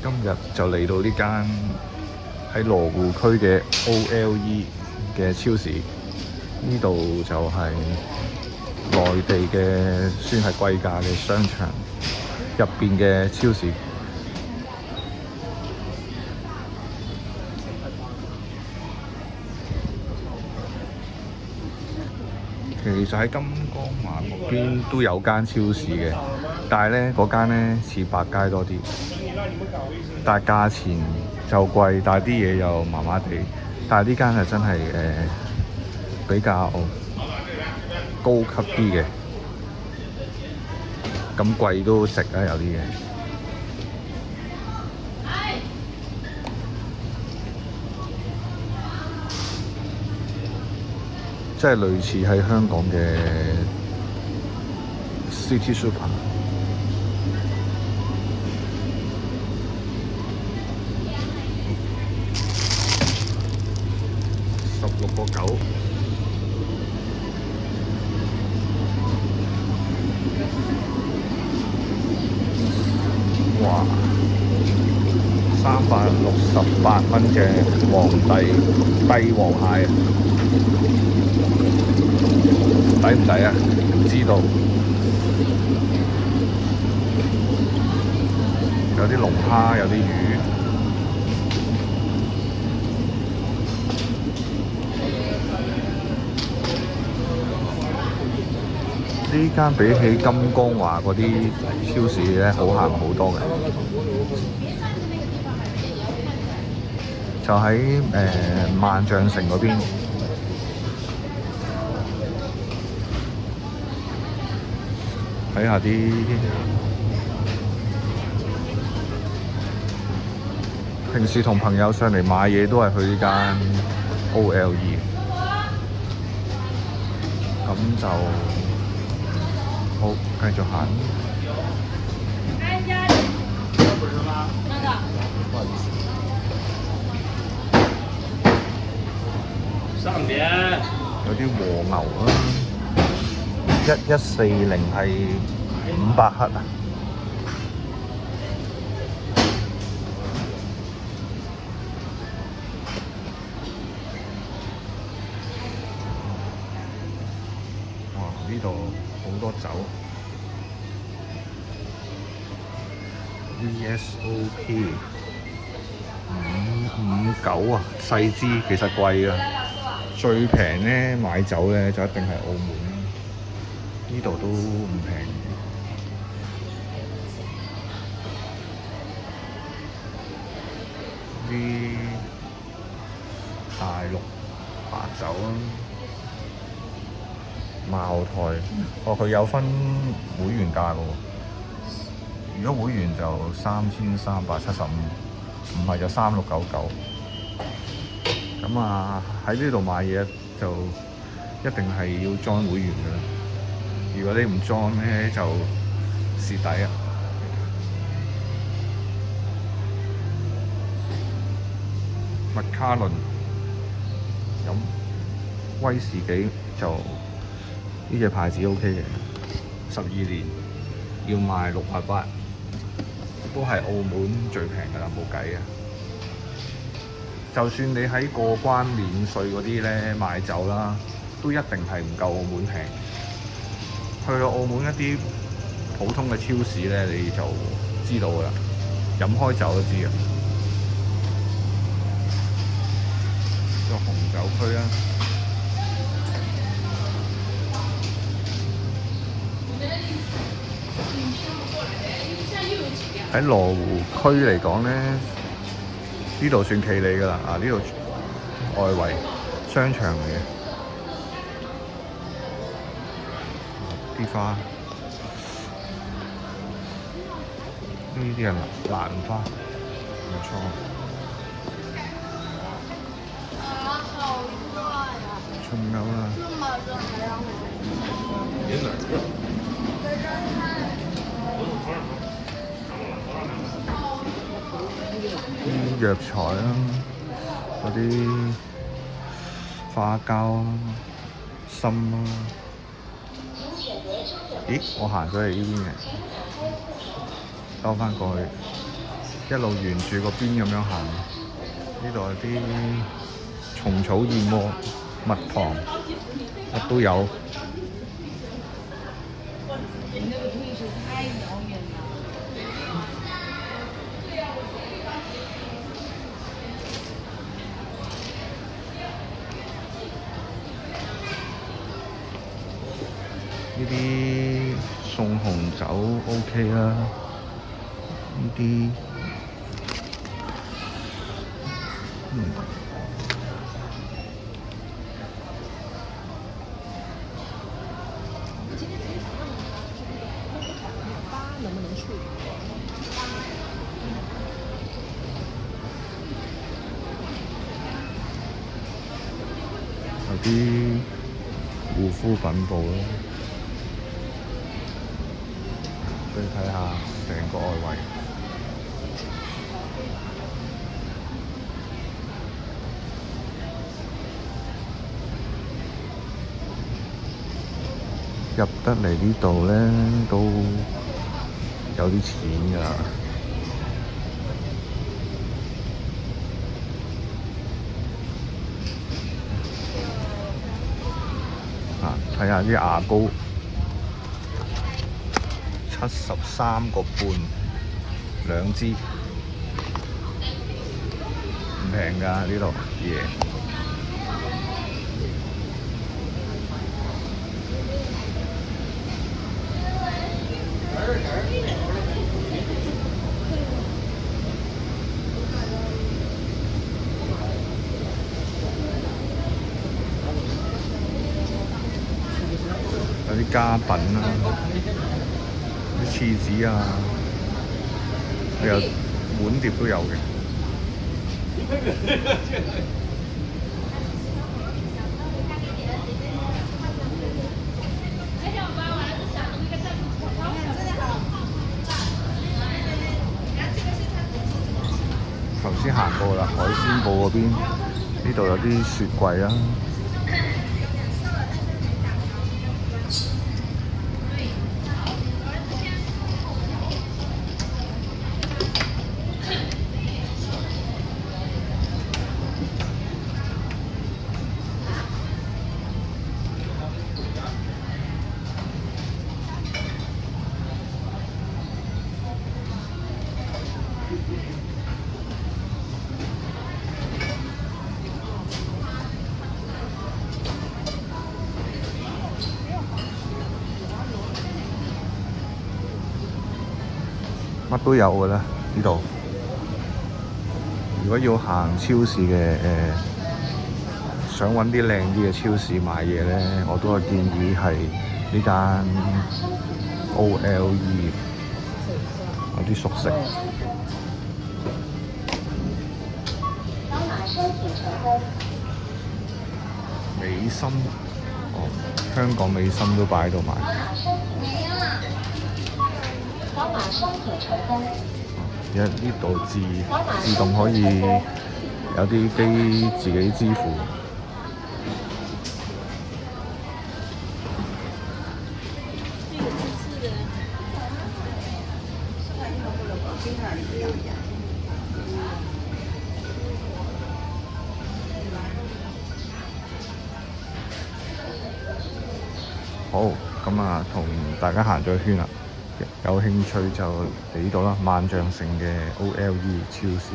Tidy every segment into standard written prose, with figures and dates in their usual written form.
今日就嚟到呢間喺羅湖區嘅 OLE 嘅超市，呢度就係內地嘅算係貴價嘅商場入邊嘅超市。其實喺金光華嗰邊都有間超市嘅，但係咧嗰間咧似百佳多啲，但係價錢就貴，但係啲嘢又麻麻地。但係呢間係真係比較高級啲嘅，咁貴都食啊有啲嘢。即係類似喺香港嘅 City Super， 16.9。哇！368蚊嘅帝王蟹，抵唔抵啊？唔知道。有啲龍蝦，有啲魚。呢間比起金光華嗰啲超市咧，好行好多嘅。就喺萬象城嗰邊。睇下啲平時同朋友上嚟買嘢都係去呢間 OLE， 咁就好繼續行。有啲和牛啊，1140係500克啊。哇！呢度好多酒 ，VSOP 559啊，細支其實貴啊。最平咧買酒咧就一定係澳門，呢度都唔平。啲大陸白酒啊，茅台，佢有分會員價嘅喎。如果會員就3375，唔係就3699。咁啊喺呢度買嘢就一定係要 join 會員嘅啦。如果你唔 join 咧就蝕底啊！麥卡倫飲威士忌就呢隻牌子 OK 嘅，12年要賣680，都係澳門最平㗎啦，冇計啊！就算你喺過關免稅嗰啲咧買酒啦，都一定係唔夠澳門平。去到澳門一啲普通嘅超市咧，你就知道㗎啦，飲開酒都知啊。個紅酒區啦，喺羅湖區嚟講咧，呢度算企理㗎啦。呢度外圍商場嚟嘅，啲花，呢啲係蘭花，唔錯。仲有啊，啲藥材啦，嗰啲花膠啊、參啊。咦？我行咗嚟呢邊嘅，兜返過去。一路沿住個邊咁樣行。呢度有啲蟲草燕窩、蜜糖，乜都有。呢啲送紅酒 OK 啦，呢啲有啲護膚品部咯。俾你睇下成個外圍，入得嚟呢度咧都有啲錢㗎。睇下啲牙膏。73個半兩支，唔平㗎呢度嘢。有啲家品啦。啲廁紙啊，有碗碟都有嘅。頭先行過啦，海鮮部嗰邊，呢度有啲雪櫃啊。乜都有㗎啦呢度。如果要行超市嘅想揾啲靚啲嘅超市買嘢咧，我都係建議係呢間 OLE 有啲熟食。美心，香港美心都擺喺度賣。而家呢度自動可以有啲機自己支付。好，咁啊，同大家行咗一圈啦。有興趣就嚟呢度啦，萬象城嘅 OLE 超市。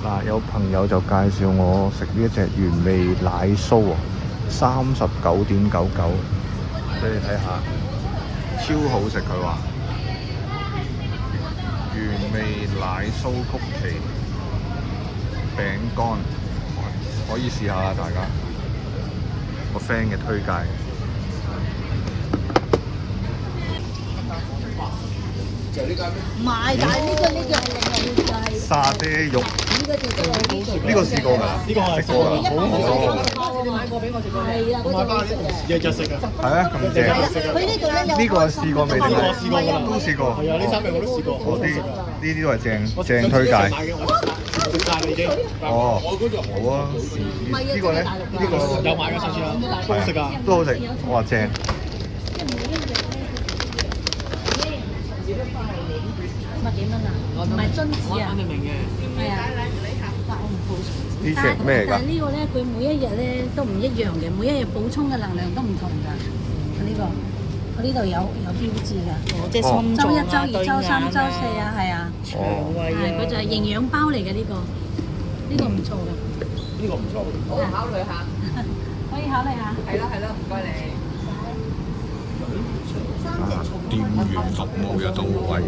嗱，有朋友就介紹我食呢一隻原味奶酥喎，39.99，俾你睇下，超好食佢話。原味奶酥曲奇餅乾。可以試下啦，大家個 friend 嘅推介。唔係，但係呢個就係沙爹肉。呢個試過㗎，呢個我食過㗎，好好。你買過俾我食過？係啊，嗰隻日日食㗎。係啊，咁正。佢呢度咧有。呢個試過未定？我試過㗎，都試過。係啊，呢3樣我都試過。呢啲都係正推介。食晒啦已經。哦，我嗰度好啊。呢個咧，呢個有買㗎上次啊，係好食啊。都好食。哇，正！咪幾蚊啊？唔係榛子啊，我哋明嘅。係啊，但我唔報數。呢隻咩嚟㗎但係呢個咧，佢每一日咧都唔一樣嘅，每一日補充嘅能量都唔同㗎。呢個我呢度有標誌㗎。即係心週一、臟啊、週二、對週三、眼週四啊，係啊，腸胃係佢就係營養包嚟嘅呢個，呢個唔錯嘅，呢個唔錯。可以考慮下。店員服務又到位。